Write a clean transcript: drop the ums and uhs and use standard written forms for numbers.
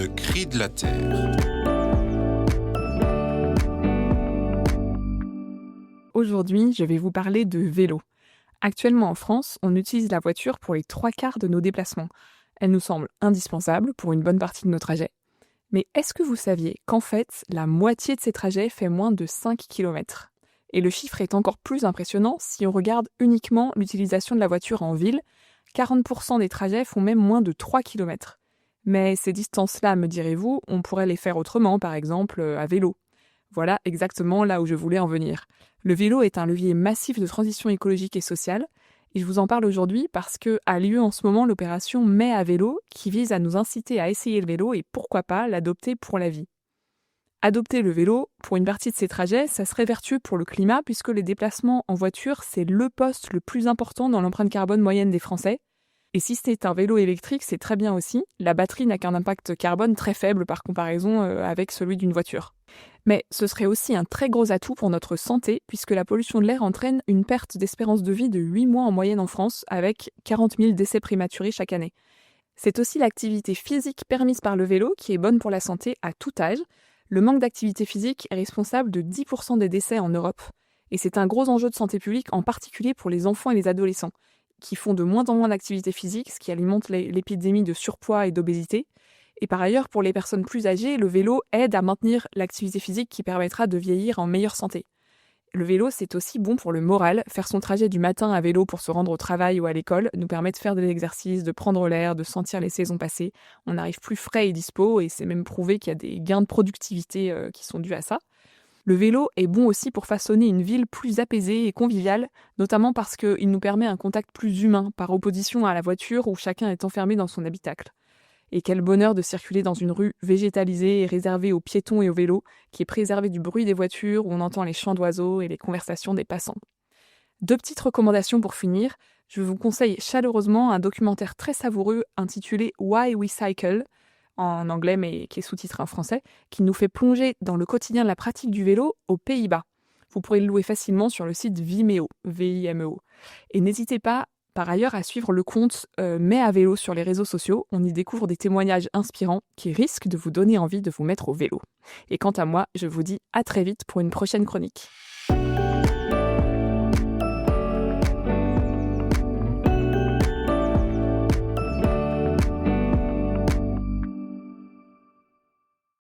Le cri de la terre. Aujourd'hui, je vais vous parler de vélo. Actuellement en France, on utilise la voiture pour les 3/4 de nos déplacements. Elle nous semble indispensable pour une bonne partie de nos trajets. Mais est-ce que vous saviez qu'en fait, la moitié de ces trajets fait moins de 5 km? Et le chiffre est encore plus impressionnant si on regarde uniquement l'utilisation de la voiture en ville. 40% des trajets font même moins de 3 km. Mais ces distances-là, me direz-vous, on pourrait les faire autrement, par exemple à vélo. Voilà exactement là où je voulais en venir. Le vélo est un levier massif de transition écologique et sociale, et je vous en parle aujourd'hui parce que a lieu en ce moment l'opération Mai à vélo, qui vise à nous inciter à essayer le vélo et pourquoi pas l'adopter pour la vie. Adopter le vélo, pour une partie de ces trajets, ça serait vertueux pour le climat puisque les déplacements en voiture, c'est le poste le plus important dans l'empreinte carbone moyenne des Français. Et si c'est un vélo électrique, c'est très bien aussi. La batterie n'a qu'un impact carbone très faible par comparaison avec celui d'une voiture. Mais ce serait aussi un très gros atout pour notre santé, puisque la pollution de l'air entraîne une perte d'espérance de vie de 8 mois en moyenne en France, avec 40 000 décès prématurés chaque année. C'est aussi l'activité physique permise par le vélo qui est bonne pour la santé à tout âge. Le manque d'activité physique est responsable de 10% des décès en Europe. Et c'est un gros enjeu de santé publique, en particulier pour les enfants et les adolescents, qui font de moins en moins d'activité physique, ce qui alimente l'épidémie de surpoids et d'obésité. Et par ailleurs, pour les personnes plus âgées, le vélo aide à maintenir l'activité physique qui permettra de vieillir en meilleure santé. Le vélo, c'est aussi bon pour le moral. Faire son trajet du matin à vélo pour se rendre au travail ou à l'école nous permet de faire de l'exercice, de prendre l'air, de sentir les saisons passer. On arrive plus frais et dispo, et c'est même prouvé qu'il y a des gains de productivité qui sont dus à ça. Le vélo est bon aussi pour façonner une ville plus apaisée et conviviale, notamment parce qu'il nous permet un contact plus humain, par opposition à la voiture où chacun est enfermé dans son habitacle. Et quel bonheur de circuler dans une rue végétalisée et réservée aux piétons et aux vélos, qui est préservée du bruit des voitures, où on entend les chants d'oiseaux et les conversations des passants. 2 petites recommandations pour finir. Je vous conseille chaleureusement un documentaire très savoureux intitulé Why We Cycle, en anglais mais qui est sous-titré en français, qui nous fait plonger dans le quotidien de la pratique du vélo aux Pays-Bas. Vous pourrez le louer facilement sur le site Vimeo, V-I-M-E-O. Et n'hésitez pas par ailleurs à suivre le compte Mai à vélo sur les réseaux sociaux. On y découvre des témoignages inspirants qui risquent de vous donner envie de vous mettre au vélo. Et quant à moi, je vous dis à très vite pour une prochaine chronique.